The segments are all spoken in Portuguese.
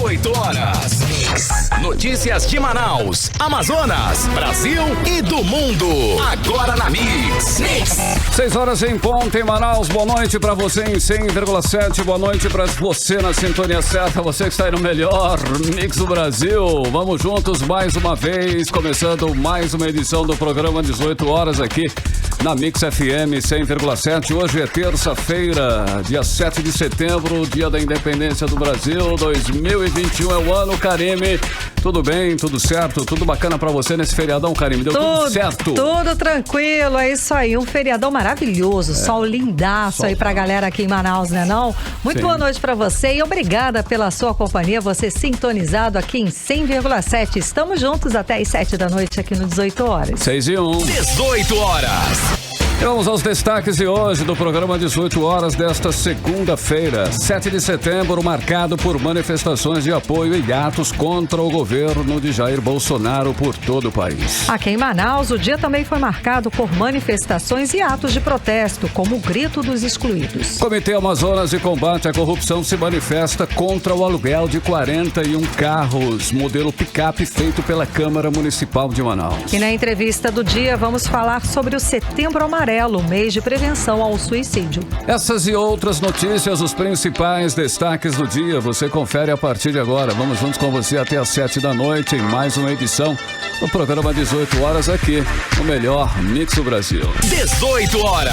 18 horas. Notícias de Manaus, Amazonas, Brasil e do mundo. Agora na Mix. 6 horas em ponto em Manaus. Boa noite pra você em 100,7. Boa noite pra você na sintonia certa. Você que está aí no melhor Mix do Brasil. Vamos juntos mais uma vez, começando mais uma edição do programa 18 horas aqui na Mix FM 100,7. Hoje é terça-feira, dia 7 de setembro, dia da independência do Brasil. 2021 é o ano, Karime. Tudo bem, tudo certo, tudo bacana pra você nesse feriadão, Karime? Deu tudo certo? Tudo tranquilo, é isso aí. Um feriadão maravilhoso, sol lindaço sol aí pra galera aqui em Manaus, né não? Muito Sim. Boa noite pra você e obrigada pela sua companhia, você sintonizado aqui em 100,7. Estamos juntos até às 7 da noite aqui no 18 horas. 6 e 1. 18 horas. Vamos aos destaques de hoje do programa 18 horas desta segunda-feira, 7 de setembro, marcado por manifestações de apoio e atos contra o governo de Jair Bolsonaro por todo o país. Aqui em Manaus, o dia também foi marcado por manifestações e atos de protesto, como o Grito dos Excluídos. Comitê Amazonas de Combate à Corrupção se manifesta contra o aluguel de 41 carros, modelo picape feito pela Câmara Municipal de Manaus. E na entrevista do dia, vamos falar sobre o Setembro Amarelo, mês de prevenção ao suicídio. Essas e outras notícias, os principais destaques do dia, você confere a partir de agora. Vamos juntos com você até às 7 da noite em mais uma edição do programa 18 horas aqui, no melhor Mix do Brasil. 18 horas.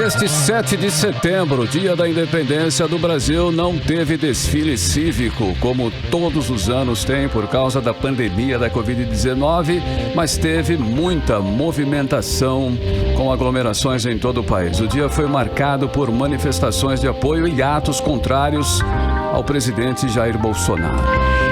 Este 7 de setembro, dia da independência do Brasil, não teve desfile cívico, como todos os anos tem por causa da pandemia da Covid-19, mas teve muita movimentação com aglomerações em todo o país. O dia foi marcado por manifestações de apoio e atos contrários ao presidente Jair Bolsonaro.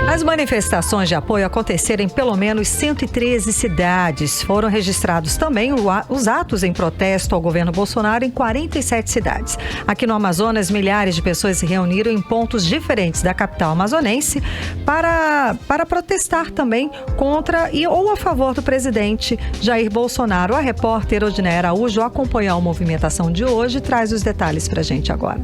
As manifestações de apoio aconteceram em pelo menos 113 cidades. Foram registrados também os atos em protesto ao governo Bolsonaro em 47 cidades. Aqui no Amazonas, milhares de pessoas se reuniram em pontos diferentes da capital amazonense para protestar também contra ou a favor do presidente Jair Bolsonaro. A repórter Odiné Araújo acompanhou a movimentação de hoje e traz os detalhes pra gente agora.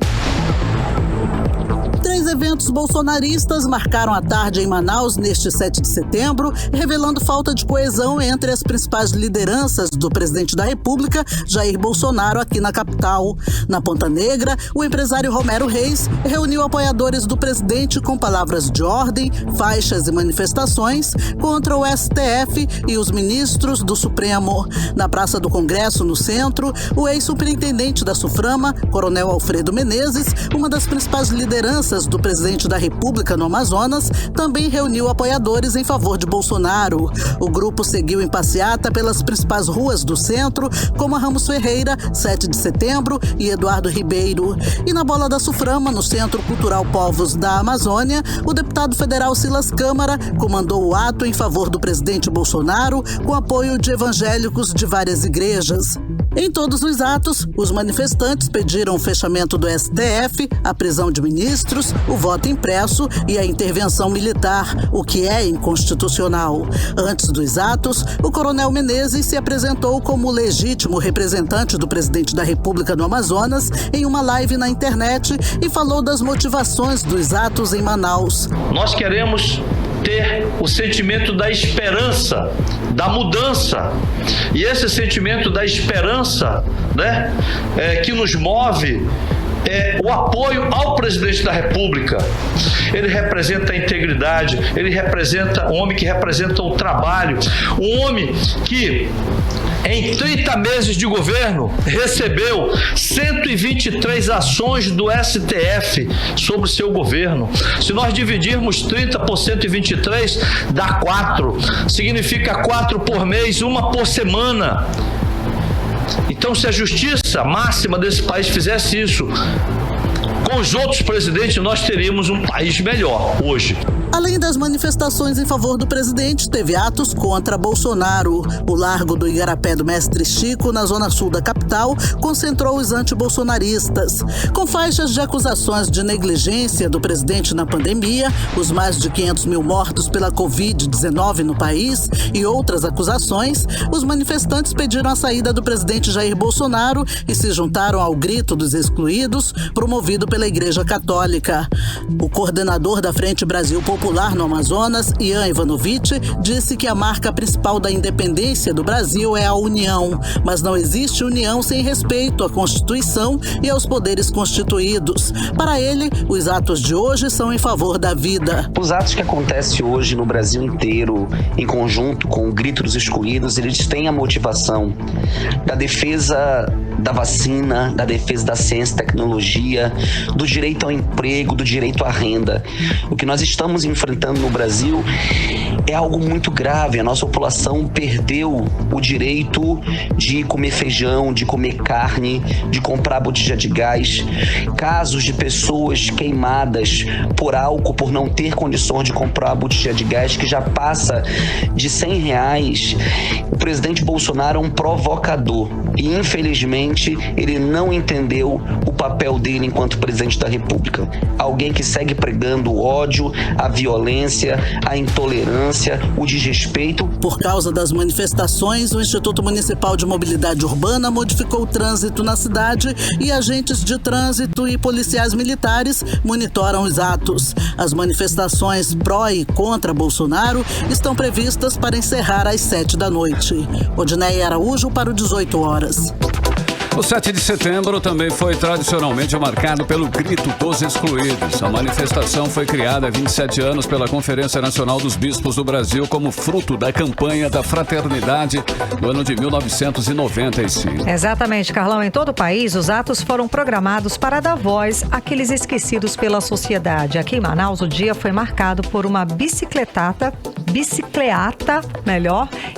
3 eventos bolsonaristas marcaram a tarde em Manaus neste 7 de setembro, revelando falta de coesão entre as principais lideranças do presidente da República, Jair Bolsonaro, aqui na capital. Na Ponta Negra, o empresário Romero Reis reuniu apoiadores do presidente com palavras de ordem, faixas e manifestações contra o STF e os ministros do Supremo. Na Praça do Congresso, no centro, o ex-superintendente da Suframa, Coronel Alfredo Menezes, uma das principais lideranças do presidente da República no Amazonas, também reuniu apoiadores em favor de Bolsonaro. O grupo seguiu em passeata pelas principais ruas do centro, como a Ramos Ferreira, 7 de setembro e Eduardo Ribeiro. E na Bola da Suframa, no Centro Cultural Povos da Amazônia, o deputado federal Silas Câmara comandou o ato em favor do presidente Bolsonaro, com apoio de evangélicos de várias igrejas. Em todos os atos, os manifestantes pediram o fechamento do STF, a prisão de ministros, o voto impresso e a intervenção militar, o que é inconstitucional. Antes dos atos, o coronel Menezes se apresentou como legítimo representante do presidente da República no Amazonas em uma live na internet e falou das motivações dos atos em Manaus. Nós queremos ter o sentimento da esperança, da mudança. E esse sentimento da esperança, né, que nos move o apoio ao presidente da República. Ele representa a integridade, ele representa um homem que representa o trabalho, um homem que em 30 meses de governo recebeu 123 ações do STF sobre o seu governo. Se nós dividirmos 30 por 123, dá 4. Significa 4 por mês, 1 por semana. Então, se a justiça máxima desse país fizesse isso com os outros presidentes, nós teríamos um país melhor hoje. Além das manifestações em favor do presidente, teve atos contra Bolsonaro. O Largo do Igarapé do Mestre Chico, na zona sul da capital, concentrou os antibolsonaristas. Com faixas de acusações de negligência do presidente na pandemia, os mais de 500 mil mortos pela Covid-19 no país e outras acusações, os manifestantes pediram a saída do presidente Jair Bolsonaro e se juntaram ao Grito dos Excluídos, promovido pela Igreja Católica. O coordenador da Frente Brasil Popular no Amazonas, Ian Ivanovic, disse que a marca principal da independência do Brasil é a união, mas não existe união sem respeito à Constituição e aos poderes constituídos. Para ele, os atos de hoje são em favor da vida. Os atos que acontecem hoje no Brasil inteiro, em conjunto com o Grito dos Excluídos, eles têm a motivação da defesa da vacina, da defesa da ciência e tecnologia, do direito ao emprego, do direito à renda. O que nós estamos enfrentando no Brasil é algo muito grave. A nossa população perdeu o direito de comer feijão, de comer carne, de comprar botija de gás. Casos de pessoas queimadas por álcool, por não ter condições de comprar a botija de gás, que já passa de R$100. O presidente Bolsonaro é um provocador e, infelizmente, ele não entendeu o papel dele enquanto presidente da República. Alguém que segue pregando o ódio, a violência, a intolerância, o desrespeito. Por causa das manifestações, o Instituto Municipal de Mobilidade Urbana modificou o trânsito na cidade e agentes de trânsito e policiais militares monitoram os atos. As manifestações pró e contra Bolsonaro estão previstas para encerrar às 7 da noite. Odineia Araújo para o 18 horas. O 7 de setembro também foi tradicionalmente marcado pelo Grito dos Excluídos. A manifestação foi criada há 27 anos pela Conferência Nacional dos Bispos do Brasil como fruto da campanha da fraternidade do ano de 1995. Exatamente, Carlão. Em todo o país, os atos foram programados para dar voz àqueles esquecidos pela sociedade. Aqui em Manaus, o dia foi marcado por uma bicicleata,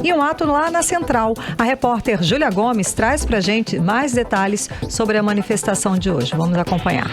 e um ato lá na Central. A repórter Júlia Gomes traz pra gente mais detalhes sobre a manifestação de hoje. Vamos acompanhar.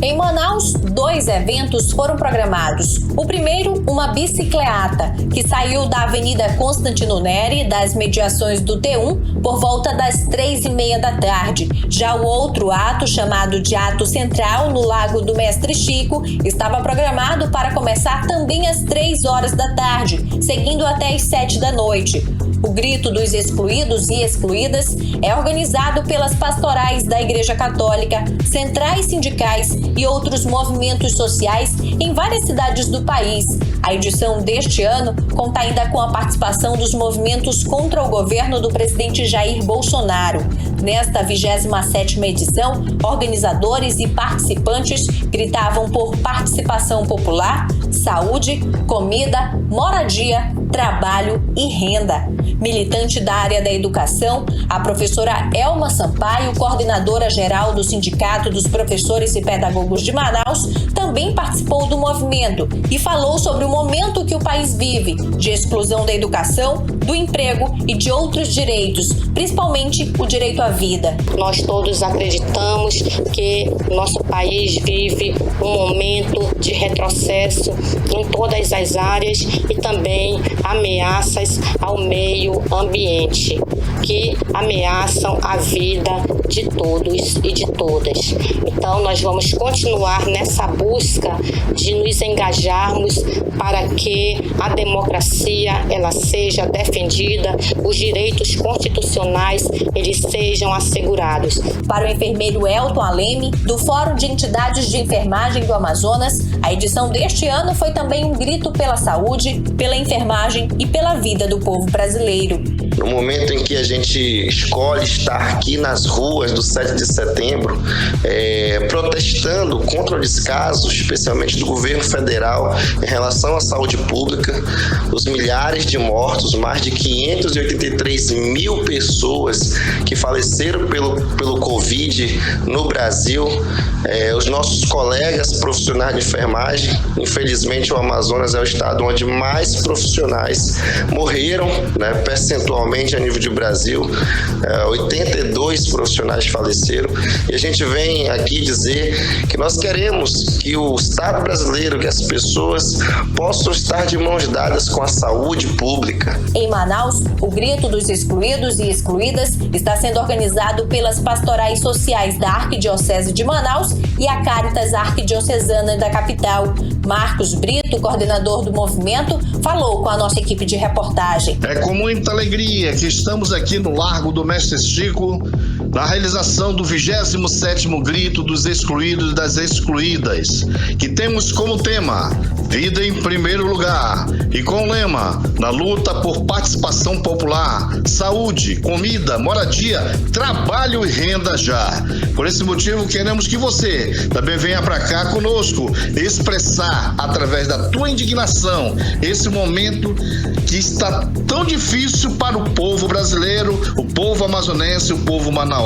Em Manaus, 2 eventos foram programados. O primeiro, uma bicicleata, que saiu da Avenida Constantino Neri, das mediações do T1, por volta das 3h30 da tarde. Já o outro ato, chamado de Ato Central, no Lago do Mestre Chico, estava programado para começar também às 3 horas da tarde, seguindo até às 7 da noite. O Grito dos Excluídos e Excluídas é organizado pelas pastorais da Igreja Católica, centrais sindicais e outros movimentos sociais em várias cidades do país. A edição deste ano conta ainda com a participação dos movimentos contra o governo do presidente Jair Bolsonaro. Nesta 27ª edição, organizadores e participantes gritavam por participação popular, saúde, comida, moradia, trabalho e renda. Militante da área da educação, a professora Elma Sampaio, coordenadora geral do Sindicato dos Professores e Pedagogos de Manaus, também participou do movimento e falou sobre o momento que o país vive de exclusão da educação, do emprego e de outros direitos, principalmente o direito à vida. Nós todos acreditamos que nosso país vive um momento de retrocesso em todas as áreas e também ameaças ao meio ambiente, que ameaçam a vida de todos e de todas. Então, nós vamos continuar nessa busca de nos engajarmos para que a democracia ela seja defendida, os direitos constitucionais eles sejam assegurados. Para o enfermeiro Elton Aleme, do Fórum de Entidades de Enfermagem do Amazonas, a edição deste ano foi também um grito pela saúde, pela enfermagem e pela vida do povo brasileiro. No momento em que a gente escolhe estar aqui nas ruas do 7 de setembro, protestando contra o descaso, especialmente do governo federal, em relação à saúde pública, os milhares de mortos, mais de 583 mil pessoas que faleceram pelo Covid no Brasil, os nossos colegas profissionais de enfermagem, infelizmente o Amazonas é o estado onde mais profissionais morreram, percentualmente a nível de Brasil, 82 profissionais faleceram, e a gente vem aqui dizer que nós queremos que o Estado brasileiro, que as pessoas possam estar de mãos dadas com a saúde pública. Em Manaus, o Grito dos Excluídos e Excluídas está sendo organizado pelas pastorais sociais da Arquidiocese de Manaus e a Caritas Arquidiocesana da capital. Marcos Brito, coordenador do movimento, falou com a nossa equipe de reportagem. É com muita alegria que estamos aqui no Largo do Mestre Chico, na realização do 27º Grito dos Excluídos e das Excluídas, que temos como tema Vida em Primeiro Lugar e com o lema na luta por participação popular, saúde, comida, moradia, trabalho e renda já. Por esse motivo, queremos que você também venha para cá conosco expressar através da tua indignação esse momento que está tão difícil para o povo brasileiro, o povo amazonense, o povo manauara.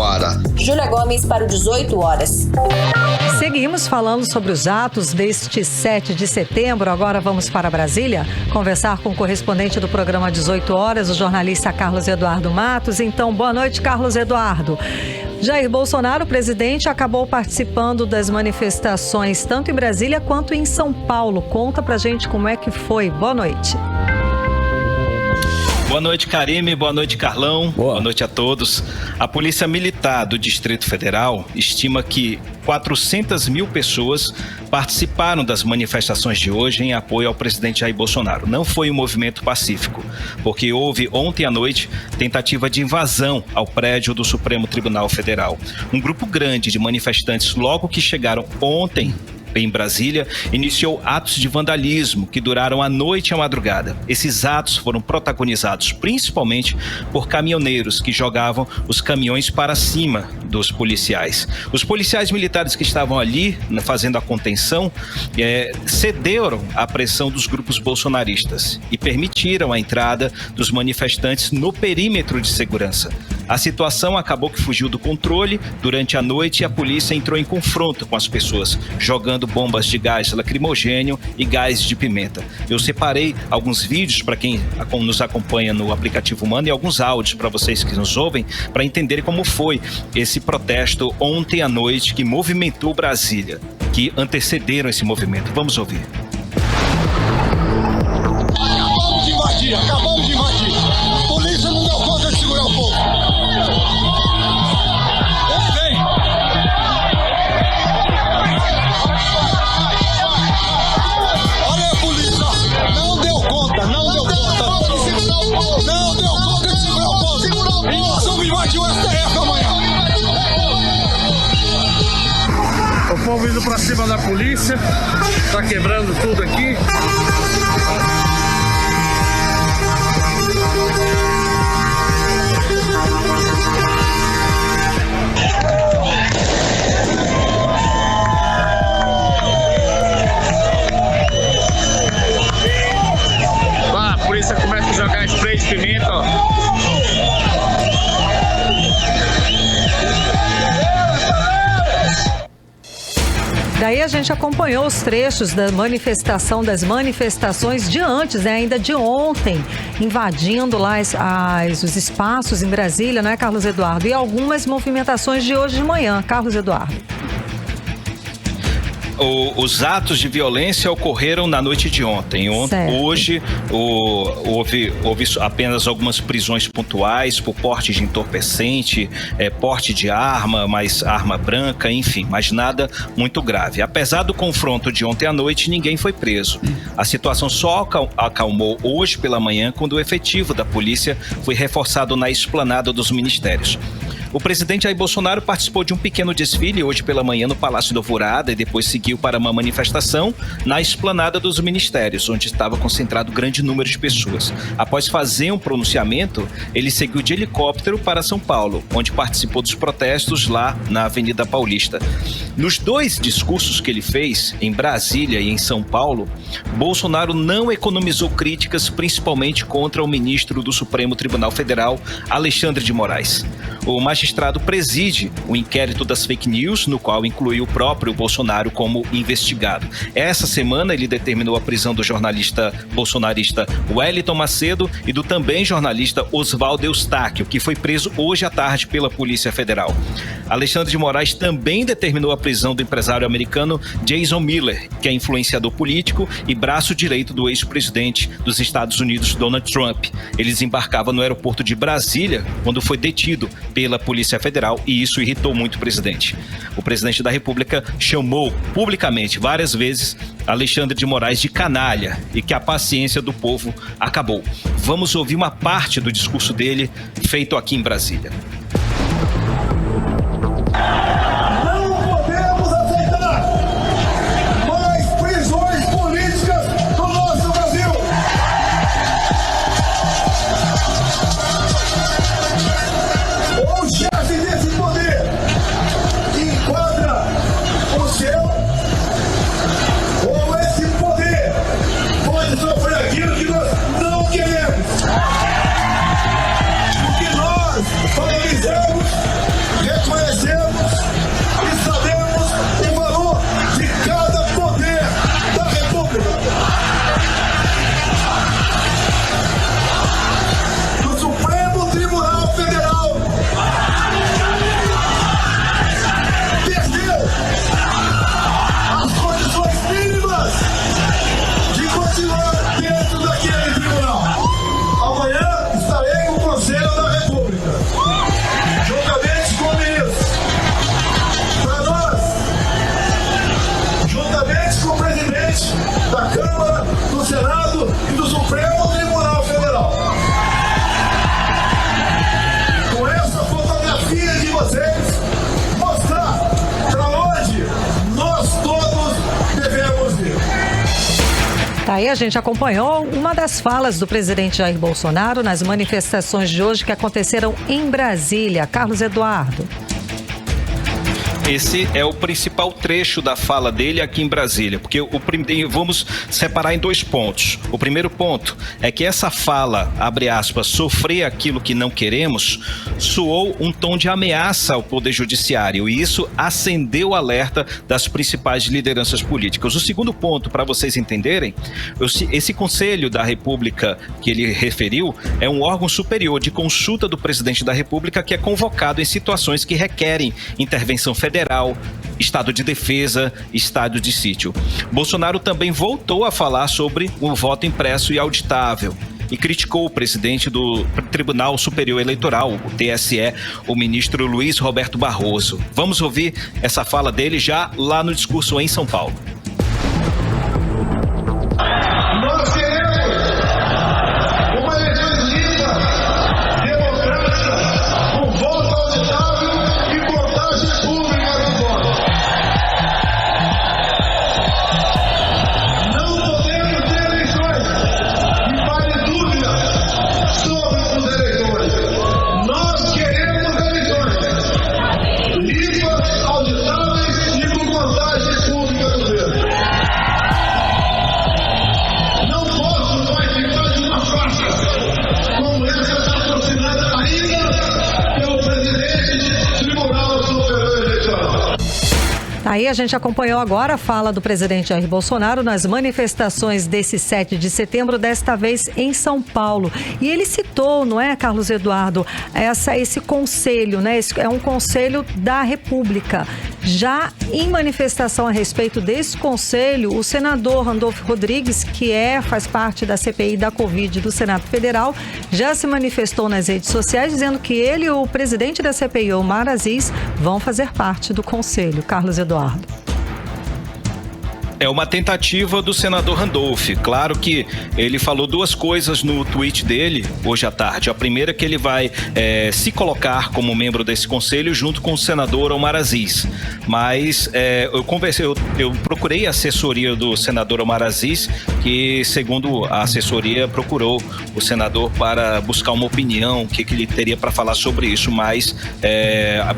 Júlia Gomes para o 18 horas. Seguimos falando sobre os atos deste 7 de setembro. Agora vamos para Brasília conversar com o correspondente do programa 18 horas, o jornalista Carlos Eduardo Matos. Então, boa noite, Carlos Eduardo. Jair Bolsonaro, presidente, acabou participando das manifestações tanto em Brasília quanto em São Paulo. Conta pra gente como é que foi. Boa noite. Boa noite, Karime. Boa noite, Carlão. Boa noite a todos. A Polícia Militar do Distrito Federal estima que 400 mil pessoas participaram das manifestações de hoje em apoio ao presidente Jair Bolsonaro. Não foi um movimento pacífico, porque houve ontem à noite tentativa de invasão ao prédio do Supremo Tribunal Federal. Um grupo grande de manifestantes, logo que chegaram ontem em Brasília, iniciou atos de vandalismo que duraram a noite e a madrugada. Esses atos foram protagonizados principalmente por caminhoneiros que jogavam os caminhões para cima dos policiais. Os policiais militares que estavam ali fazendo a contenção cederam à pressão dos grupos bolsonaristas e permitiram a entrada dos manifestantes no perímetro de segurança. A situação acabou que fugiu do controle durante a noite e a polícia entrou em confronto com as pessoas, jogando bombas de gás lacrimogênio e gás de pimenta. Eu separei alguns vídeos para quem nos acompanha no aplicativo Mano e alguns áudios para vocês que nos ouvem, para entenderem como foi esse protesto ontem à noite que movimentou Brasília, que antecederam esse movimento. Vamos ouvir. Acabamos de invadir. A polícia não deu conta de segurar o povo. Vem! Olha aí a polícia, não deu conta. Não deu conta de segurar o povo. E nós vamos invadir o STF amanhã. O povo indo pra cima da polícia, tá quebrando tudo aqui. A polícia começa a jogar spray de pimenta, ó. Daí a gente acompanhou os trechos das manifestações de antes, né? Ainda de ontem, invadindo lá os espaços em Brasília, não é, Carlos Eduardo? E algumas movimentações de hoje de manhã, Carlos Eduardo. Os atos de violência ocorreram na noite de ontem. Hoje houve apenas algumas prisões pontuais por porte de entorpecente, porte de arma, mas arma branca, enfim, mas nada muito grave. Apesar do confronto de ontem à noite, ninguém foi preso. A situação só acalmou hoje pela manhã, quando o efetivo da polícia foi reforçado na esplanada dos ministérios. O presidente Jair Bolsonaro participou de um pequeno desfile hoje pela manhã no Palácio do Alvorada e depois seguiu para uma manifestação na esplanada dos ministérios, onde estava concentrado grande número de pessoas. Após fazer um pronunciamento, ele seguiu de helicóptero para São Paulo, onde participou dos protestos lá na Avenida Paulista. Nos dois discursos que ele fez, em Brasília e em São Paulo, Bolsonaro não economizou críticas, principalmente contra o ministro do Supremo Tribunal Federal, Alexandre de Moraes. O magistrado preside o inquérito das fake news, no qual inclui o próprio Bolsonaro como investigado. Essa semana ele determinou a prisão do jornalista bolsonarista Wellington Macedo e do também jornalista Oswaldo Eustáquio, que foi preso hoje à tarde pela Polícia Federal. Alexandre de Moraes também determinou a prisão do empresário americano Jason Miller, que é influenciador político e braço direito do ex-presidente dos Estados Unidos, Donald Trump. Ele desembarcava no aeroporto de Brasília quando foi detido pela Polícia Federal e isso irritou muito o presidente. O presidente da República chamou publicamente várias vezes Alexandre de Moraes de canalha e que a paciência do povo acabou. Vamos ouvir uma parte do discurso dele feito aqui em Brasília. Aí a gente acompanhou uma das falas do presidente Jair Bolsonaro nas manifestações de hoje que aconteceram em Brasília. Carlos Eduardo. Esse é o principal trecho da fala dele aqui em Brasília, porque vamos separar em 2 pontos. O primeiro ponto é que essa fala, abre aspas, sofrer aquilo que não queremos, soou um tom de ameaça ao Poder Judiciário e isso acendeu o alerta das principais lideranças políticas. O segundo ponto, para vocês entenderem, esse Conselho da República que ele referiu é um órgão superior de consulta do Presidente da República que é convocado em situações que requerem intervenção federal, estado de defesa, estado de sítio. Bolsonaro também voltou a falar sobre o voto impresso e auditável e criticou o presidente do Tribunal Superior Eleitoral, o TSE, o ministro Luiz Roberto Barroso. Vamos ouvir essa fala dele já lá no discurso em São Paulo. Nós queremos uma eleição limpa, democrática, com voto auditável e contagem pública do voto. Não podemos ter eleições que pare dúvida sobre os eleitores. Nós queremos eleições limpas, auditáveis e com contagem pública do governo. Não posso mais ficar de uma farsa como essa patrocinada ainda pelo presidente do Tribunal Superior Eleitoral. Aí a gente acompanhou agora a fala do presidente Jair Bolsonaro nas manifestações desse 7 de setembro, desta vez em São Paulo. E ele citou, não é, Carlos Eduardo, esse conselho, né? É um conselho da República. Já em manifestação a respeito desse conselho, o senador Randolfo Rodrigues, que faz parte da CPI da Covid do Senado Federal, já se manifestou nas redes sociais dizendo que ele e o presidente da CPI, Omar Aziz, vão fazer parte do conselho. Carlos Eduardo. É uma tentativa do senador Randolph. Claro que ele falou 2 coisas no tweet dele hoje à tarde. A primeira é que ele vai se colocar como membro desse conselho junto com o senador Omar Aziz. Mas eu procurei a assessoria do senador Omar Aziz, que segundo a assessoria procurou o senador para buscar uma opinião, o que ele teria para falar sobre isso, mas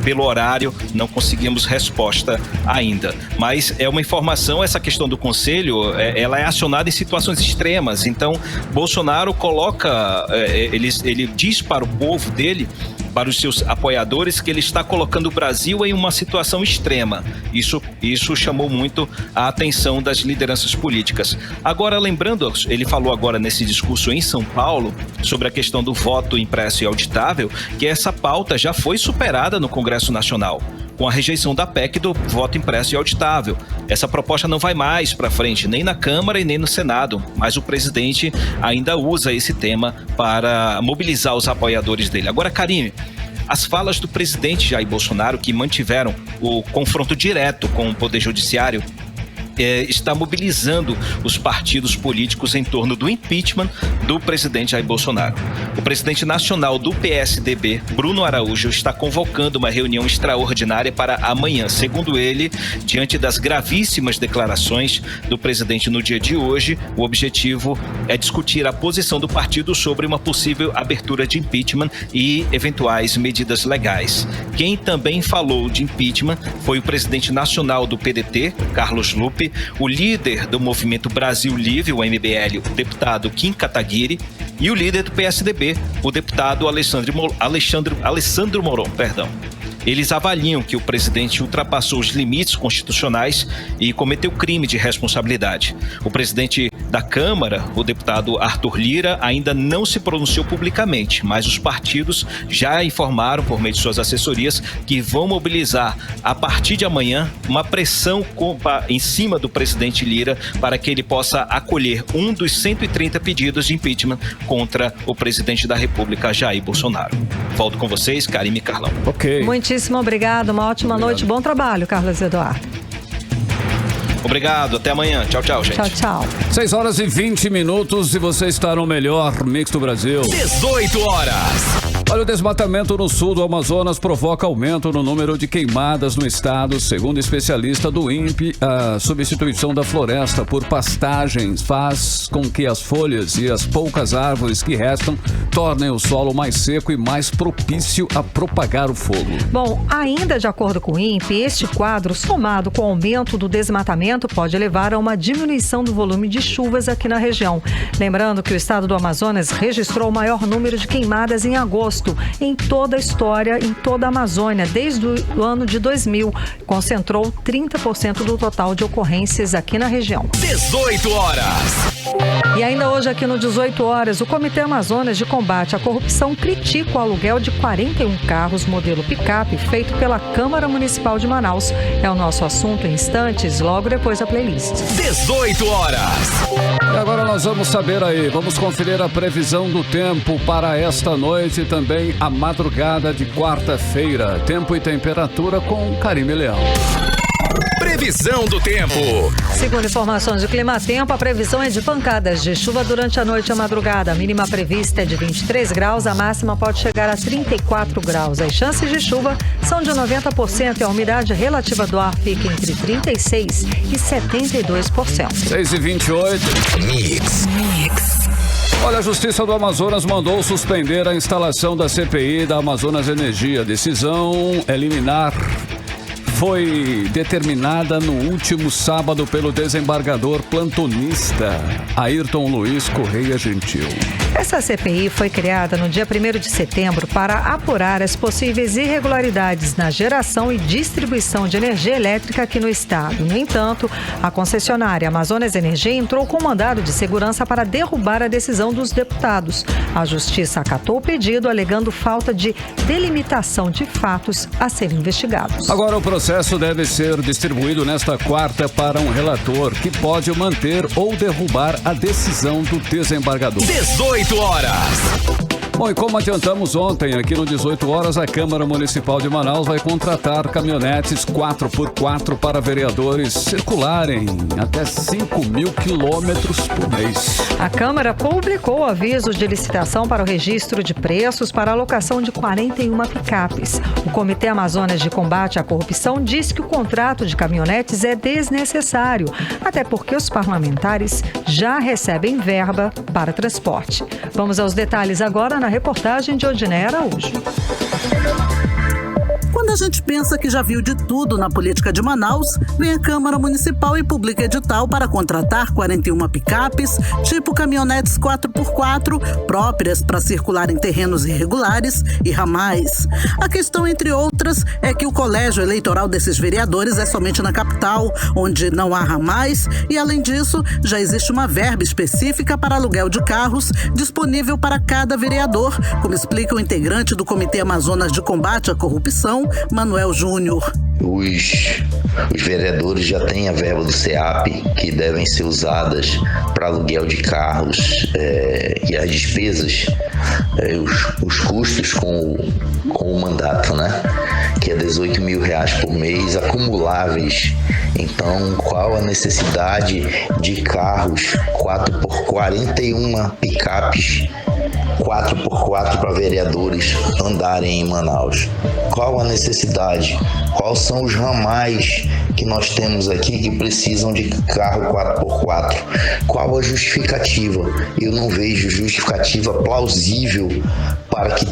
pelo horário não conseguimos resposta ainda. Mas é uma informação, essa questão do conselho, ela é acionada em situações extremas. Então, Bolsonaro coloca, ele diz para o povo dele, para os seus apoiadores, que ele está colocando o Brasil em uma situação extrema. Isso chamou muito a atenção das lideranças políticas. Agora, lembrando, ele falou agora nesse discurso em São Paulo sobre a questão do voto impresso e auditável, que essa pauta já foi superada no Congresso Nacional, com a rejeição da PEC do voto impresso e auditável. Essa proposta não vai mais para frente, nem na Câmara e nem no Senado, mas o presidente ainda usa esse tema para mobilizar os apoiadores dele. Agora, Karine, as falas do presidente Jair Bolsonaro, que mantiveram o confronto direto com o Poder Judiciário, está mobilizando os partidos políticos em torno do impeachment do presidente Jair Bolsonaro. O presidente nacional do PSDB, Bruno Araújo, está convocando uma reunião extraordinária para amanhã. Segundo ele, diante das gravíssimas declarações do presidente no dia de hoje, o objetivo é discutir a posição do partido sobre uma possível abertura de impeachment e eventuais medidas legais. Quem também falou de impeachment foi o presidente nacional do PDT, Carlos Lupe, o líder do Movimento Brasil Livre, o MBL, o deputado Kim Kataguiri, e o líder do PSDB, o deputado Alessandro Moron. Eles avaliam que o presidente ultrapassou os limites constitucionais e cometeu crime de responsabilidade. O presidente da Câmara, o deputado Arthur Lira, ainda não se pronunciou publicamente, mas os partidos já informaram por meio de suas assessorias que vão mobilizar a partir de amanhã uma pressão em cima do presidente Lira para que ele possa acolher um dos 130 pedidos de impeachment contra o presidente da República, Jair Bolsonaro. Volto com vocês, Karine e Carlão. Ok. Muitíssimo obrigado, uma ótima noite, bom trabalho, Carlos Eduardo. Obrigado, até amanhã. Tchau, tchau, gente. Tchau, tchau. 6h20 e você está no melhor Mix do Brasil. 18 horas. Olha, o desmatamento no sul do Amazonas provoca aumento no número de queimadas no estado. Segundo especialista do INPE, a substituição da floresta por pastagens faz com que as folhas e as poucas árvores que restam tornem o solo mais seco e mais propício a propagar o fogo. Bom, ainda de acordo com o INPE, este quadro, somado com o aumento do desmatamento, pode levar a uma diminuição do volume de chuvas aqui na região. Lembrando que o estado do Amazonas registrou o maior número de queimadas em agosto em toda a história, em toda a Amazônia, desde o ano de 2000. Concentrou 30% do total de ocorrências aqui na região. 18 horas. E ainda hoje aqui no 18 horas, o Comitê Amazonas de Combate à Corrupção critica o aluguel de 41 carros modelo picape feito pela Câmara Municipal de Manaus. É o nosso assunto em instantes, logo depois da playlist. 18 horas. E agora nós vamos saber aí, vamos conferir a previsão do tempo para esta noite e também a madrugada de quarta-feira. Tempo e temperatura com Karime Leão. Previsão do tempo. Segundo informações do Climatempo, a previsão é de pancadas de chuva durante a noite e a madrugada. A mínima prevista é de 23 graus, a máxima pode chegar a 34 graus. As chances de chuva são de 90% e a umidade relativa do ar fica entre 36% e 72%. 6h28. Mix. Olha, a Justiça do Amazonas mandou suspender a instalação da CPI da Amazonas Energia. Decisão liminar foi determinada no último sábado pelo desembargador plantonista Ayrton Luiz Correia Gentil. Essa CPI foi criada no dia 1º de setembro para apurar as possíveis irregularidades na geração e distribuição de energia elétrica aqui no estado. No entanto, a concessionária Amazonas Energia entrou com mandado de segurança para derrubar a decisão dos deputados. A Justiça acatou o pedido, alegando falta de delimitação de fatos a serem investigados. Agora o processo deve ser distribuído nesta quarta para um relator que pode manter ou derrubar a decisão do desembargador. 18 horas. Bom, e como adiantamos ontem, aqui no 18 horas, a Câmara Municipal de Manaus vai contratar caminhonetes 4x4 para vereadores circularem até 5.000 quilômetros por mês. A Câmara publicou o aviso de licitação para o registro de preços para a alocação de 41 picapes. O Comitê Amazonas de Combate à Corrupção diz que o contrato de caminhonetes é desnecessário, até porque os parlamentares já recebem verba para transporte. Vamos aos detalhes agora na reportagem de Odiné Araújo. Quando a gente pensa que já viu de tudo na política de Manaus, vem a Câmara Municipal e publica edital para contratar 41 picapes, tipo caminhonetes 4x4, próprias para circular em terrenos irregulares e ramais. A questão, entre outras, é que o colégio eleitoral desses vereadores é somente na capital, onde não há ramais, e além disso, já existe uma verba específica para aluguel de carros disponível para cada vereador, como explica o integrante do Comitê Amazonas de Combate à Corrupção, Manuel Júnior. Os vereadores já têm a verba do CEAP que devem ser usadas para aluguel de carros e as despesas, os custos com o mandato, né? Que é R$18 mil por mês, acumuláveis. Então, qual a necessidade de carros 41 picapes 4x4 para vereadores andarem em Manaus? Qual a necessidade? Quais são os ramais que nós temos aqui que precisam de carro 4x4? Qual a justificativa? Eu não vejo justificativa plausível para que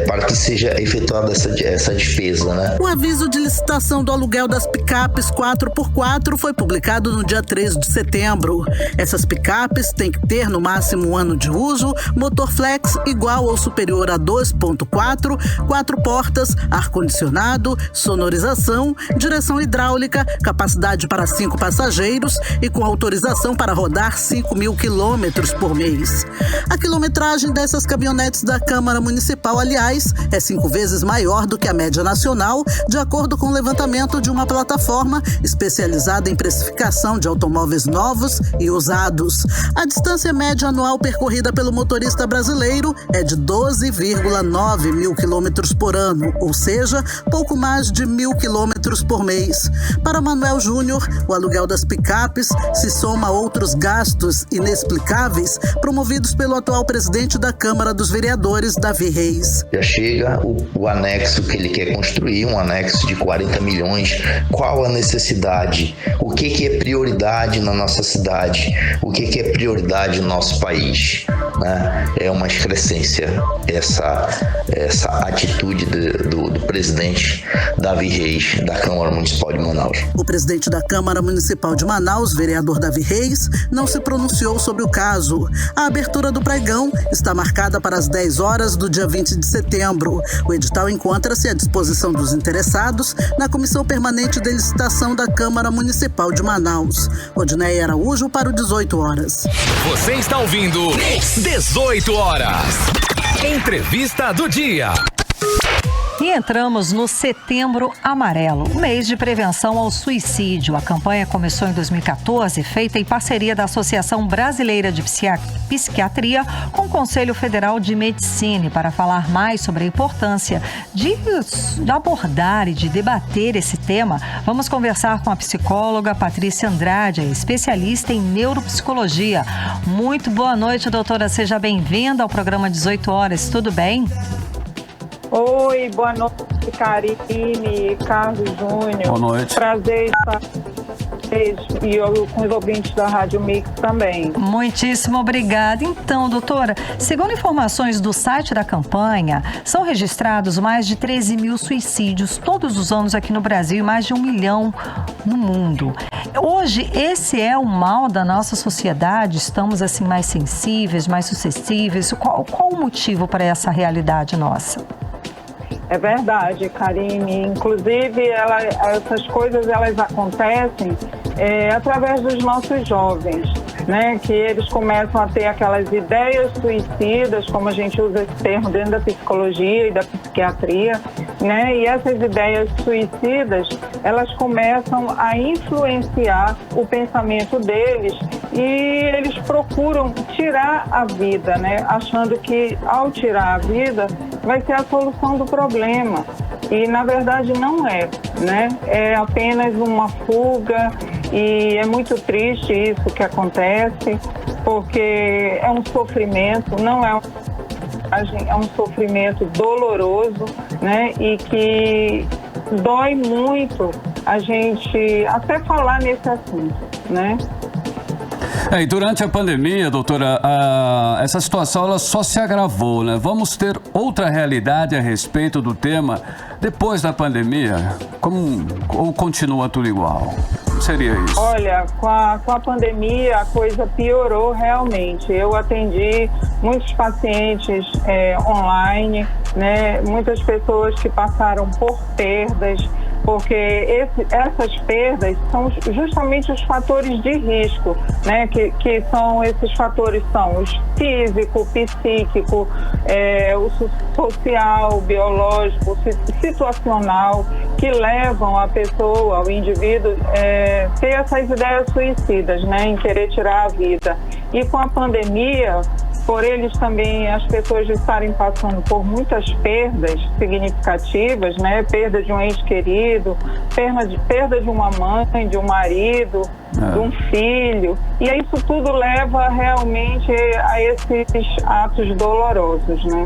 para que seja efetuada essa despesa, né? O aviso de licitação do aluguel das picapes 4x4 foi publicado no dia 3 de setembro. Essas picapes têm que ter no máximo 1 ano de uso, motor flex igual ou superior a 2.4, 4 portas, ar-condicionado, sonorização, direção hidráulica, capacidade para 5 passageiros e com autorização para rodar 5.000 quilômetros por mês. A quilometragem dessas caminhonetes da Câmara Municipal, aliás, é 5 vezes maior do que a média nacional, de acordo com o levantamento de uma plataforma plataforma especializada em precificação de automóveis novos e usados. A distância média anual percorrida pelo motorista brasileiro é de 12,9 mil quilômetros por ano, ou seja, pouco mais de 1.000 quilômetros por mês. Para Manuel Júnior, o aluguel das picapes se soma a outros gastos inexplicáveis promovidos pelo atual presidente da Câmara dos Vereadores, Davi Reis. Já chega o anexo que ele quer construir, um anexo de 40 milhões. Qual a necessidade? O que é prioridade na nossa cidade? O que é prioridade no nosso país? Né? É uma excrescência essa atitude do presidente Davi Reis, da Câmara Municipal de Manaus. O presidente da Câmara Municipal de Manaus, vereador Davi Reis, não se pronunciou sobre o caso. A abertura do pregão está marcada para as 10 horas do dia 20 de setembro. O edital encontra-se à disposição dos interessados na Comissão Permanente de Licitação da Câmara Municipal de Manaus. Odneia Araújo para o 18 horas. Você está ouvindo 18 horas. Entrevista do dia. E entramos no Setembro Amarelo, mês de prevenção ao suicídio. A campanha começou em 2014, feita em parceria da Associação Brasileira de Psiquiatria com o Conselho Federal de Medicina. Para falar mais sobre a importância de abordar e de debater esse tema, vamos conversar com a psicóloga Patrícia Andrade, especialista em neuropsicologia. Muito boa noite, doutora. Seja bem-vinda ao programa 18 horas. Tudo bem? Oi, boa noite, Karine, Carlos Júnior. Boa noite. Prazer estar e eu com os ouvintes da Rádio Mix também. Muitíssimo obrigada. Então, doutora, segundo informações do site da campanha, são registrados mais de 13 mil suicídios todos os anos aqui no Brasil e mais de 1 milhão no mundo. Hoje, esse é o mal da nossa sociedade? Estamos assim mais sensíveis, mais suscetíveis? Qual o motivo para essa realidade nossa? É verdade, Karine. Inclusive, essas coisas elas acontecem através dos nossos jovens, né? Que eles começam a ter aquelas ideias suicidas, como a gente usa esse termo dentro da psicologia e da psiquiatria, né? E essas ideias suicidas, elas começam a influenciar o pensamento deles e eles procuram tirar a vida, né? Achando que ao tirar a vida vai ser a solução do problema. E na verdade não é, né? É apenas uma fuga e é muito triste isso que acontece, porque é um sofrimento, não é um sofrimento doloroso, né? E que dói muito a gente até falar nesse assunto, né? E durante a pandemia, doutora, essa situação ela só se agravou, né? Vamos ter outra realidade a respeito do tema depois da pandemia? Ou continua tudo igual? Como seria isso? Olha, com a pandemia a coisa piorou realmente. Eu atendi muitos pacientes online, né? Muitas pessoas que passaram por perdas, porque essas perdas são justamente os fatores de risco, né? Que são esses fatores são os físico, psíquico, o social, biológico, situacional, que levam a pessoa, o indivíduo, ter essas ideias suicidas, né? Em querer tirar a vida. E com a pandemia, por eles também, as pessoas estarem passando por muitas perdas significativas, né? Perda de um ente querido, perda de uma mãe, de um marido, de um filho. E isso tudo leva realmente a esses atos dolorosos, né?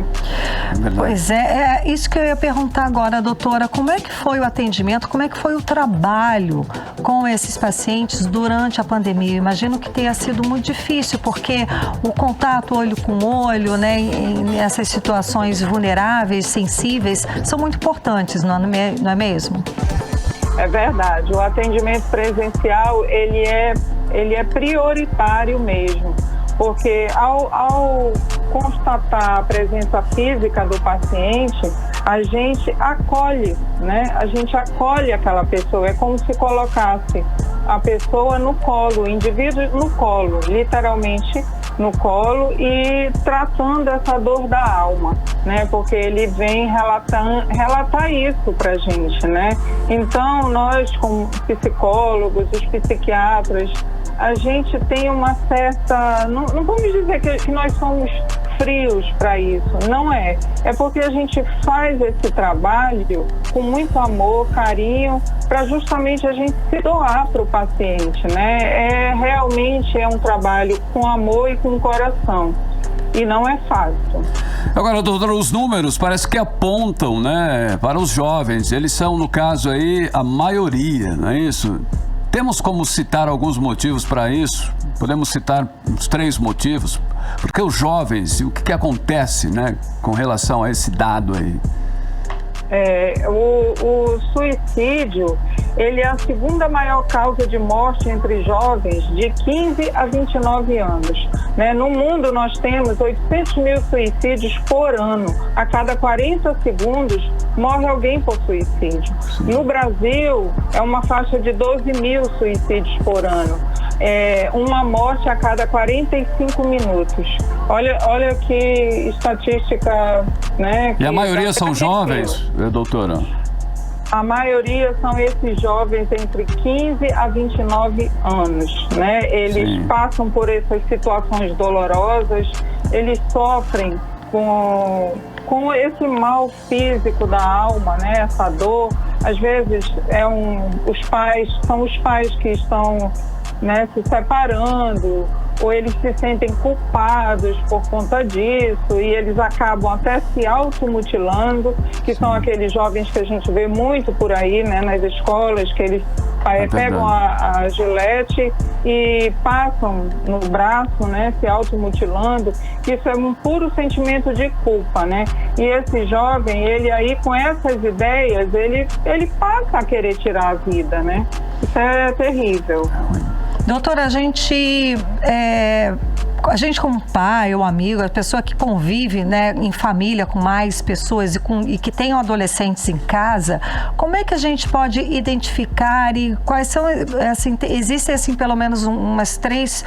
Pois é isso que eu ia perguntar agora, doutora. Como é que foi o atendimento, como é que foi o trabalho com esses pacientes durante a pandemia? Eu imagino que tenha sido muito difícil, porque o contato olho com olho, né, nessas situações vulneráveis, sensíveis, são muito importantes, não é mesmo? É verdade. O atendimento presencial, ele é prioritário mesmo, porque ao constatar a presença física do paciente, a gente acolhe, né? A gente acolhe aquela pessoa, é como se colocasse a pessoa no colo, o indivíduo no colo, literalmente no colo e tratando essa dor da alma, né? Porque ele vem relatar isso pra gente, né? Então, nós, como psicólogos, os psiquiatras, a gente tem uma certa... Não vamos dizer que nós somos frios para isso, não é. É porque a gente faz esse trabalho com muito amor, carinho, para justamente a gente se doar para o paciente, né? Realmente é um trabalho com amor e com coração. E não é fácil. Agora, doutora, os números parece que apontam, né, para os jovens. Eles são, no caso aí, a maioria, não é isso? Temos como citar alguns motivos para isso? Podemos citar uns 3 motivos? Porque os jovens, o que acontece, né, com relação a esse dado aí? O suicídio, ele é a segunda maior causa de morte entre jovens de 15 a 29 anos. Né? No mundo, nós temos 800 mil suicídios por ano. A cada 40 segundos, morre alguém por suicídio. No Brasil, é uma faixa de 12 mil suicídios por ano. Uma morte a cada 45 minutos. Olha que estatística, né? E a maioria são jovens, doutora? A maioria são esses jovens entre 15 a 29 anos, né? Eles passam por essas situações dolorosas, eles sofrem com esse mal físico da alma, né? Essa dor. Às vezes são os pais que estão, né, se separando, ou eles se sentem culpados por conta disso e eles acabam até se automutilando, que são aqueles jovens que a gente vê muito por aí, né, nas escolas, que eles pegam a gilete e passam no braço, né, se automutilando. Isso é um puro sentimento de culpa, né? E esse jovem, ele aí com essas ideias, ele passa a querer tirar a vida, né? Isso é terrível. Doutora, a gente como pai ou amigo, a pessoa que convive, né, em família com mais pessoas e que tenham adolescentes em casa, como é que a gente pode identificar e quais são, assim, existem assim pelo menos umas três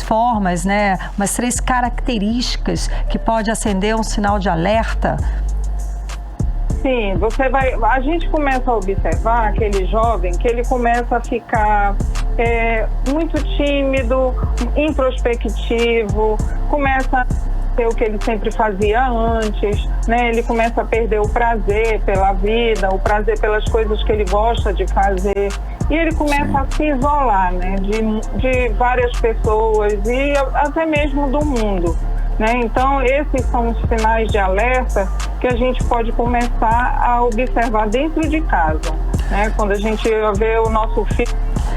formas, né, umas 3 características que pode acender um sinal de alerta? Sim, a gente começa a observar aquele jovem que ele começa a ficar muito tímido, introspectivo, começa a ser o que ele sempre fazia antes, né? Ele começa a perder o prazer pela vida, o prazer pelas coisas que ele gosta de fazer. E ele começa a se isolar, né? De várias pessoas e até mesmo do mundo. Né? Então, esses são os sinais de alerta que a gente pode começar a observar dentro de casa, né? Quando a gente vê o nosso filho,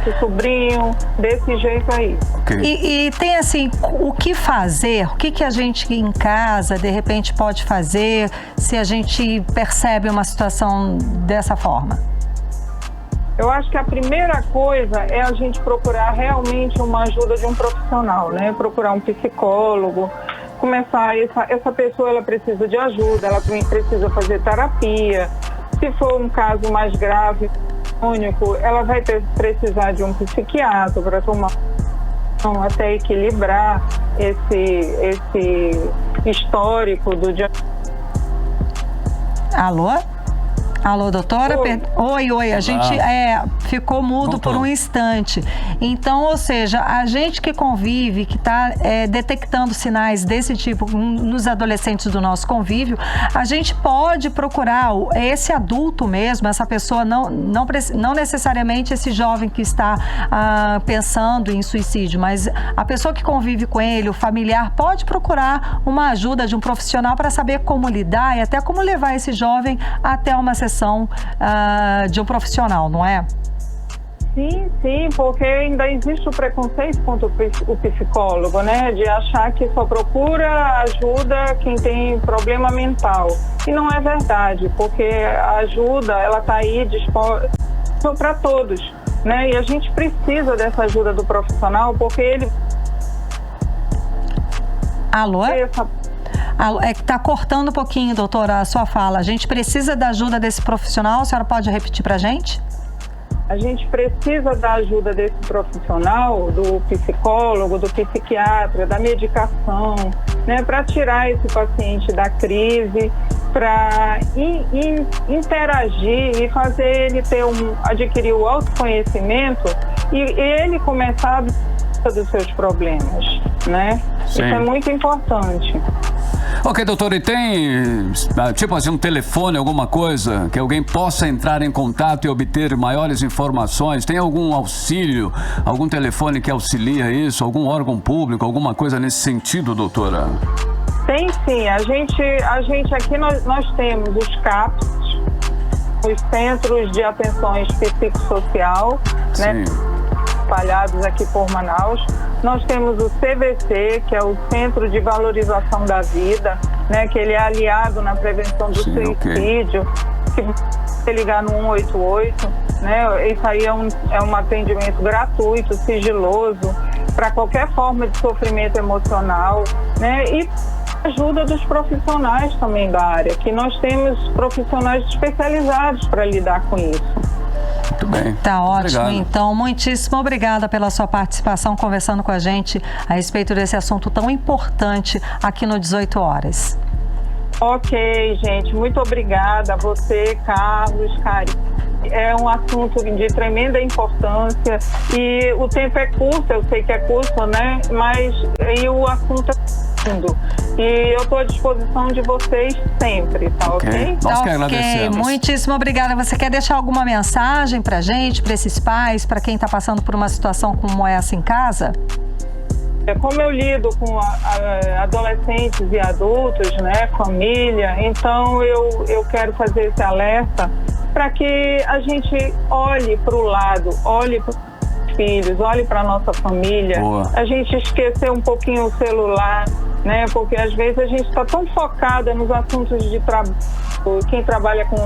o sobrinho, desse jeito aí. Okay. E tem assim, o que fazer? O que a gente em casa, de repente, pode fazer se a gente percebe uma situação dessa forma? Eu acho que a primeira coisa é a gente procurar realmente uma ajuda de um profissional, né? Procurar um psicólogo, começar, essa pessoa ela precisa de ajuda, ela precisa fazer terapia. Se for um caso mais grave, único, ela vai precisar de um psiquiatra para tomar até equilibrar esse histórico do diagnóstico. Alô? Alô, doutora? Oi. A gente ficou mudo por um instante. Então, ou seja, a gente que convive, que está detectando sinais desse tipo nos adolescentes do nosso convívio, a gente pode procurar esse adulto mesmo, essa pessoa, não necessariamente esse jovem que está pensando em suicídio, mas a pessoa que convive com ele, o familiar, pode procurar uma ajuda de um profissional para saber como lidar e até como levar esse jovem até uma sessão de um profissional, não é? Sim, porque ainda existe o preconceito contra o psicólogo, né? De achar que só procura ajuda quem tem problema mental. E não é verdade, porque a ajuda, ela está aí disposta para todos, né? E a gente precisa dessa ajuda do profissional, porque ele... Alô? Está cortando um pouquinho, doutora, a sua fala. A gente precisa da ajuda desse profissional? A senhora pode repetir para a gente? a gente precisa da ajuda desse profissional, do psicólogo, do psiquiatra, da medicação, né, para tirar esse paciente da crise, para interagir e fazer ele adquirir o autoconhecimento e ele começar a dos seus problemas, né? Sim. Isso é muito importante. Ok, doutor, e tem, tipo assim, um telefone, alguma coisa que alguém possa entrar em contato e obter maiores informações? Tem algum auxílio, algum telefone que auxilia isso, algum órgão público, alguma coisa nesse sentido, doutora? Tem sim, a gente aqui nós temos os CAPs, os Centros de Atenções Psicossocial, né, espalhados aqui por Manaus. Nós temos o CVC, que é o Centro de Valorização da Vida, né, que ele é aliado na prevenção do suicídio, que você ligar no 188, né, isso aí é um atendimento gratuito, sigiloso, para qualquer forma de sofrimento emocional, né, e ajuda dos profissionais também da área, que nós temos profissionais especializados para lidar com isso. Muito bem. Tá ótimo, obrigado. Então, muitíssimo obrigada pela sua participação, conversando com a gente a respeito desse assunto tão importante aqui no 18 Horas. Ok, gente, muito obrigada a você, Carlos, Cari. É um assunto de tremenda importância e o tempo é curto, eu sei que é curto, né? Mas e o assunto é lindo. E eu estou à disposição de vocês sempre, tá ok? Nós que agradecemos. Muitíssimo obrigada. Você quer deixar alguma mensagem pra gente, pra esses pais, pra quem tá passando por uma situação como essa em casa? Como eu lido com adolescentes e adultos, né, família, então eu quero fazer esse alerta para que a gente olhe para o lado, olhe para os filhos, olhe para a nossa família. Boa. A gente esquecer um pouquinho o celular, né, porque às vezes a gente está tão focada nos assuntos de trabalho, quem trabalha com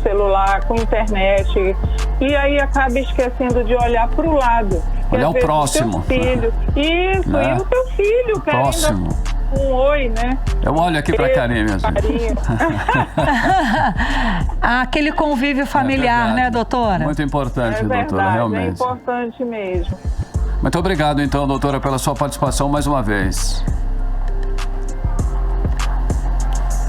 celular, com internet, e aí acaba esquecendo de olhar para o lado. Olhar o próximo. O teu filho. Isso, e o teu filho, cara. Próximo. Um oi, né? Eu olho aqui para a Karine mesmo. Aquele convívio familiar, né, doutora? Muito importante, doutora, realmente. É importante mesmo. Muito obrigado, então, doutora, pela sua participação mais uma vez.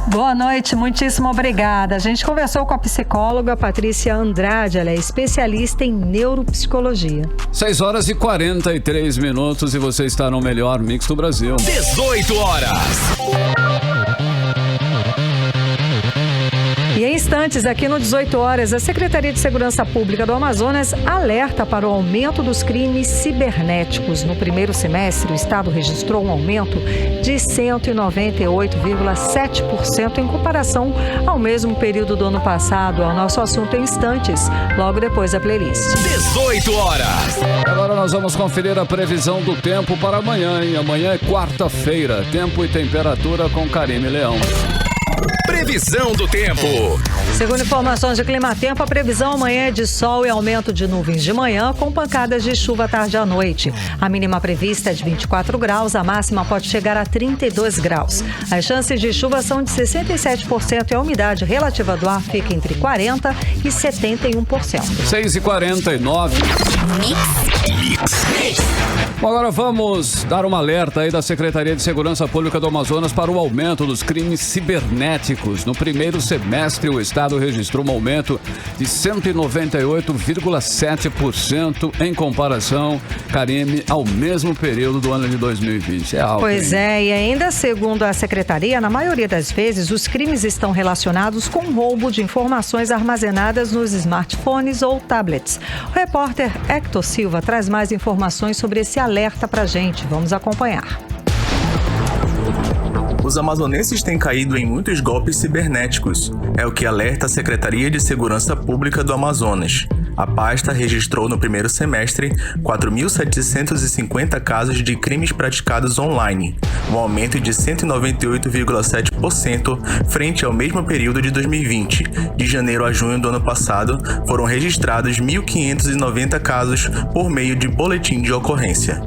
Boa noite, muitíssimo obrigada. A gente conversou com a psicóloga Patrícia Andrade, ela é especialista em neuropsicologia. 6 horas e 43 minutos e você está no melhor mix do Brasil. 18 horas. E em instantes, aqui no 18 Horas, a Secretaria de Segurança Pública do Amazonas alerta para o aumento dos crimes cibernéticos. No primeiro semestre, o Estado registrou um aumento de 198,7% em comparação ao mesmo período do ano passado. É o nosso assunto em instantes, logo depois da playlist. 18 horas. Agora nós vamos conferir a previsão do tempo para amanhã, hein? Amanhã é quarta-feira. Tempo e temperatura com Karine Leão. Previsão do tempo. Segundo informações de Climatempo, a previsão amanhã é de sol e aumento de nuvens de manhã, com pancadas de chuva à tarde e à noite. A mínima prevista é de 24 graus, a máxima pode chegar a 32 graus. As chances de chuva são de 67% e a umidade relativa do ar fica entre 40% e 71%. 6h49. Bom, agora vamos dar um alerta aí da Secretaria de Segurança Pública do Amazonas para o aumento dos crimes cibernéticos. No primeiro semestre, o Estado registrou um aumento de 198,7% em comparação, Karine, ao mesmo período do ano de 2020. É alto, Pois hein? é, e ainda segundo a Secretaria, na maioria das vezes, os crimes estão relacionados com roubo de informações armazenadas nos smartphones ou tablets. O repórter Hector Silva traz mais informações sobre esse alerta pra gente. Vamos acompanhar. Os amazonenses têm caído em muitos golpes cibernéticos. É o que alerta a Secretaria de Segurança Pública do Amazonas. A pasta registrou no primeiro semestre 4.750 casos de crimes praticados online, um aumento de 198,7% frente ao mesmo período de 2020. De janeiro a junho do ano passado, foram registrados 1.590 casos por meio de boletim de ocorrência.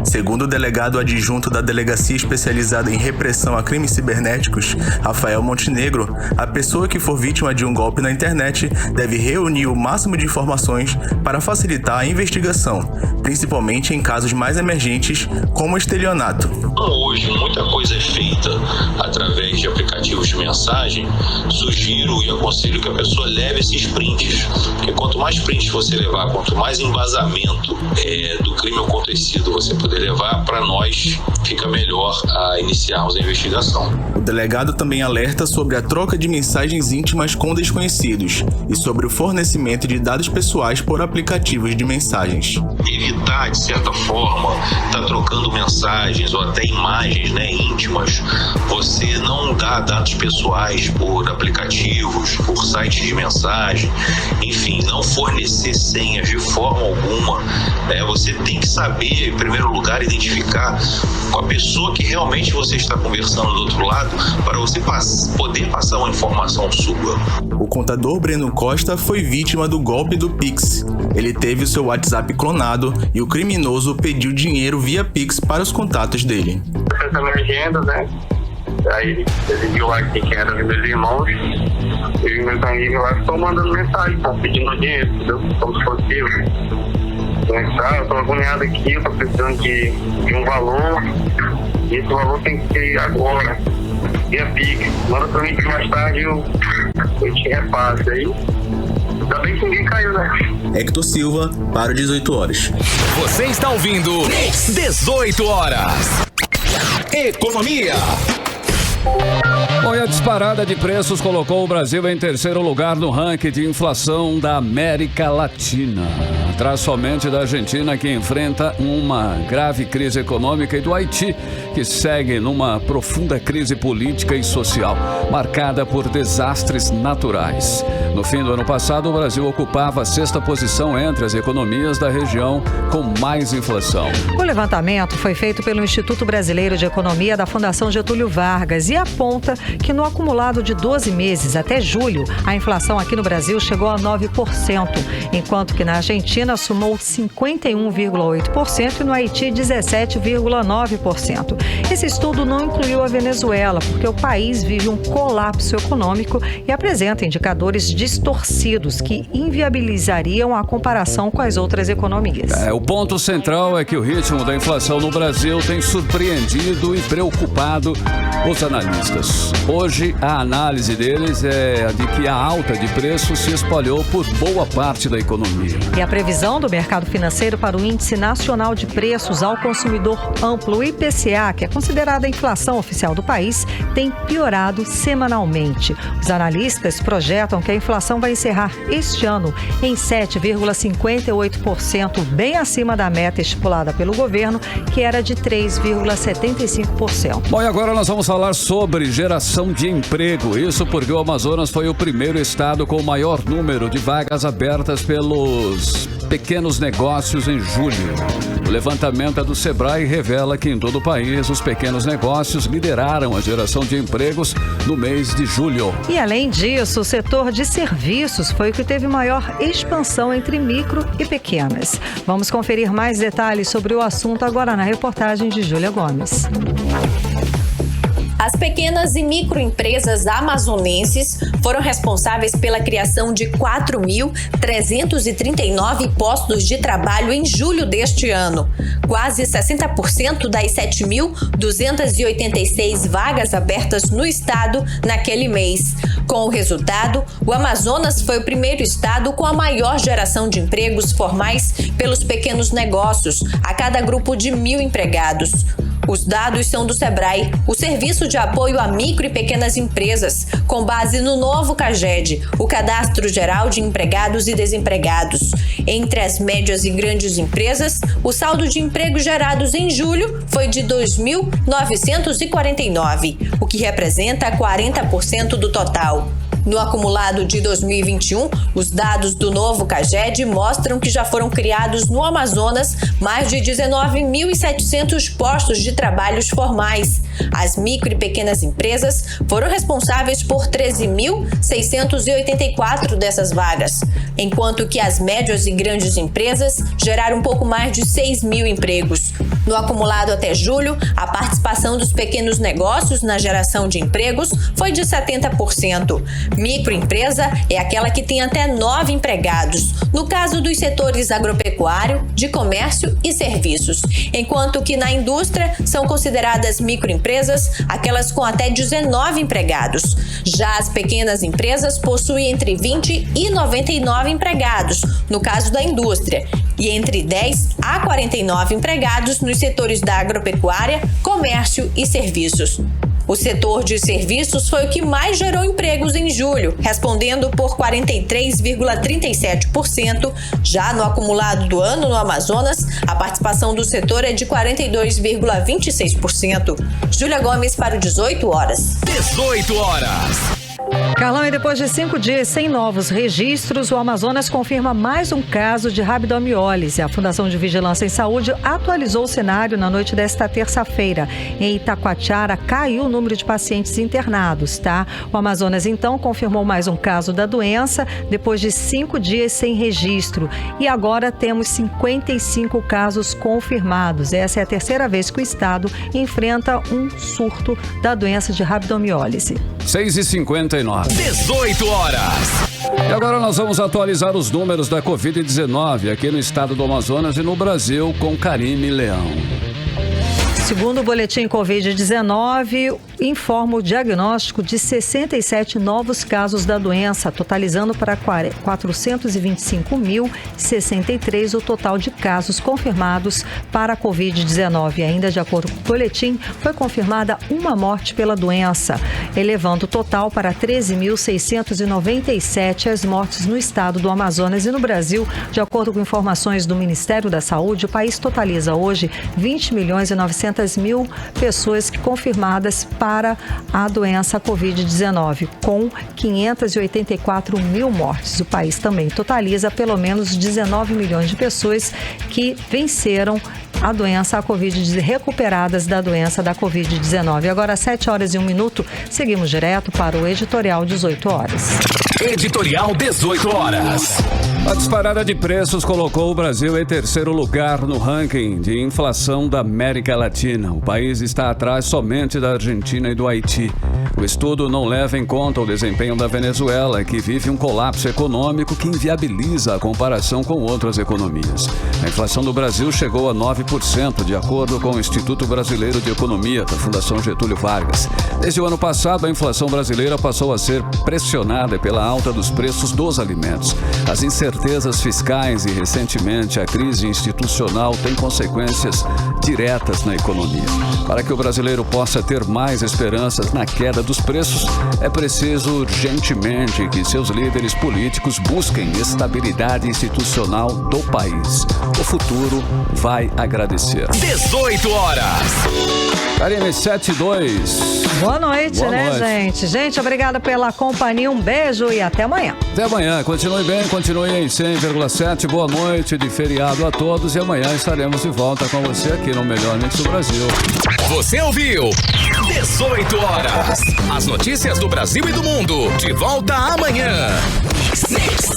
Segundo o delegado adjunto da Delegacia Especializada em Repressão a Crimes Cibernéticos, Rafael Montenegro, a pessoa que for vítima de um golpe na internet deve reunir o máximo de informações para facilitar a investigação, principalmente em casos mais emergentes, como estelionato. Hoje, muita coisa é feita através de aplicativos de mensagem. Sugiro e aconselho que a pessoa leve esses prints, porque quanto mais prints você levar, quanto mais embasamento do crime acontecido você poder levar, para nós fica melhor a iniciarmos a investigação. O delegado também alerta sobre a troca de mensagens íntimas com desconhecidos e sobre o fornecimento de dados pessoais por aplicativos de mensagens. Evitar, de certa forma, estar trocando mensagens ou até imagens, íntimas. Você não dá dados pessoais por aplicativos, por sites de mensagem, enfim, não fornecer senhas de forma alguma. Você tem que saber, em primeiro lugar, identificar com a pessoa que realmente você está conversando do outro lado, para você poder passar uma informação sua. O contador Breno Costa foi vítima do golpe do Pix. Ele teve o seu WhatsApp clonado e o criminoso pediu dinheiro via Pix para os contatos dele. Essa minha agenda, Aí ele viu lá que quem eram meus irmãos, e meus amigos lá estão mandando mensagem, estão pedindo dinheiro, entendeu? Como se fosse eu. Eu tô agoniado aqui, eu tô precisando de um valor, e esse valor tem que ser agora, via Pix. Manda pra mim que mais tarde eu te repasso aí. Ainda bem que ninguém caiu, Hector Silva, para o 18 horas. Você está ouvindo 18 horas. Economia. Bom, e a disparada de preços colocou o Brasil em terceiro lugar no ranking de inflação da América Latina, atrás somente da Argentina, que enfrenta uma grave crise econômica, e do Haiti, que segue numa profunda crise política e social, marcada por desastres naturais. No fim do ano passado, o Brasil ocupava a sexta posição entre as economias da região com mais inflação. O levantamento foi feito pelo Instituto Brasileiro de Economia da Fundação Getúlio Vargas e aponta que no acumulado de 12 meses até julho, a inflação aqui no Brasil chegou a 9%, enquanto que na Argentina somou 51,8% e no Haiti 17,9%. Esse estudo não incluiu a Venezuela, porque o país vive um colapso econômico e apresenta indicadores distorcidos que inviabilizariam a comparação com as outras economias. O ponto central é que o ritmo da inflação no Brasil tem surpreendido e preocupado os analistas. Hoje, a análise deles é a de que a alta de preços se espalhou por boa parte da economia. E a previsão do mercado financeiro para o Índice Nacional de Preços ao Consumidor Amplo, o IPCA, que é considerada a inflação oficial do país, tem piorado semanalmente. Os analistas projetam que a inflação vai encerrar este ano em 7,58%, bem acima da meta estipulada pelo governo, que era de 3,75%. Bom, e agora nós vamos falar sobre geração de emprego. Isso porque o Amazonas foi o primeiro estado com o maior número de vagas abertas pelos pequenos negócios em julho. O levantamento do Sebrae revela que em todo o país os pequenos negócios lideraram a geração de empregos no mês de julho. E além disso, o setor de serviços foi o que teve maior expansão entre micro e pequenas. Vamos conferir mais detalhes sobre o assunto agora na reportagem de Júlia Gomes. As pequenas e microempresas amazonenses foram responsáveis pela criação de 4.339 postos de trabalho em julho deste ano, quase 60% das 7.286 vagas abertas no estado naquele mês. Com o resultado, o Amazonas foi o primeiro estado com a maior geração de empregos formais pelos pequenos negócios, a cada grupo de 1.000 empregados. Os dados são do Sebrae, o Serviço de Apoio a Micro e Pequenas Empresas, com base no novo CAGED, o Cadastro Geral de Empregados e Desempregados. Entre as médias e grandes empresas, o saldo de empregos gerados em julho foi de 2.949, o que representa 40% do total. No acumulado de 2021, os dados do novo CAGED mostram que já foram criados no Amazonas mais de 19.700 postos de trabalhos formais. As micro e pequenas empresas foram responsáveis por 13.684 dessas vagas, enquanto que as médias e grandes empresas geraram um pouco mais de 6.000 empregos. No acumulado até julho, a participação dos pequenos negócios na geração de empregos foi de 70%. Microempresa é aquela que tem até 9 empregados, no caso dos setores agropecuário, de comércio e serviços, enquanto que na indústria são consideradas microempresas aquelas com até 19 empregados. Já as pequenas empresas possuem entre 20 e 99 empregados, no caso da indústria, e entre 10 a 49 empregados nos setores da agropecuária, comércio e serviços. O setor de serviços foi o que mais gerou empregos em julho, respondendo por 43,37%. Já no acumulado do ano no Amazonas, a participação do setor é de 42,26%. Júlia Gomes para o 18 horas. 18 horas. Carlão, e depois de 5 dias sem novos registros, o Amazonas confirma mais um caso de rabdomiólise. A Fundação de Vigilância em Saúde atualizou o cenário na noite desta terça-feira. Em Itacoatiara, caiu o número de pacientes internados, tá? O Amazonas, então, confirmou mais um caso da doença depois de 5 dias sem registro. E agora temos 55 casos confirmados. Essa é a terceira vez que o estado enfrenta um surto da doença de rabdomiólise. 6h59. 18 horas. E agora nós vamos atualizar os números da Covid-19 aqui no estado do Amazonas e no Brasil com Karime Leão. Segundo o boletim Covid-19, informa o diagnóstico de 67 novos casos da doença, totalizando para 425.063 o total de casos confirmados para a Covid-19. Ainda de acordo com o boletim, foi confirmada uma morte pela doença, elevando o total para 13.697 as mortes no estado do Amazonas e no Brasil. De acordo com informações do Ministério da Saúde, o país totaliza hoje 20.900.000 pessoas confirmadas para a doença Covid-19, com 584.000 mortes. O país também totaliza pelo menos 19 milhões de pessoas que venceram a doença, a Covid, recuperadas da doença da Covid-19. Agora, 7 horas e 1 minuto, seguimos direto para o Editorial 18 horas. Editorial 18 horas. A disparada de preços colocou o Brasil em terceiro lugar no ranking de inflação da América Latina. O país está atrás somente da Argentina e do Haiti. O estudo não leva em conta o desempenho da Venezuela, que vive um colapso econômico que inviabiliza a comparação com outras economias. A inflação do Brasil chegou a 9%, de acordo com o Instituto Brasileiro de Economia, da Fundação Getúlio Vargas. Desde o ano passado, a inflação brasileira passou a ser pressionada pela alta dos preços dos alimentos. As incertezas fiscais e, recentemente, a crise institucional têm consequências diretas na economia. Para que o brasileiro possa ter mais esperanças na queda dos preços, é preciso urgentemente que seus líderes políticos busquem estabilidade institucional do país. O futuro vai agradecer. 18 horas. Karime, 7-2. Boa noite, gente? Gente, obrigada pela companhia, um beijo e até amanhã. Até amanhã, continue bem, continue em 100,7. Boa noite de feriado a todos e amanhã estaremos de volta com você aqui no Melhor Mix do Brasil. Você ouviu 18 horas. As notícias do Brasil e do mundo. De volta amanhã. Mix.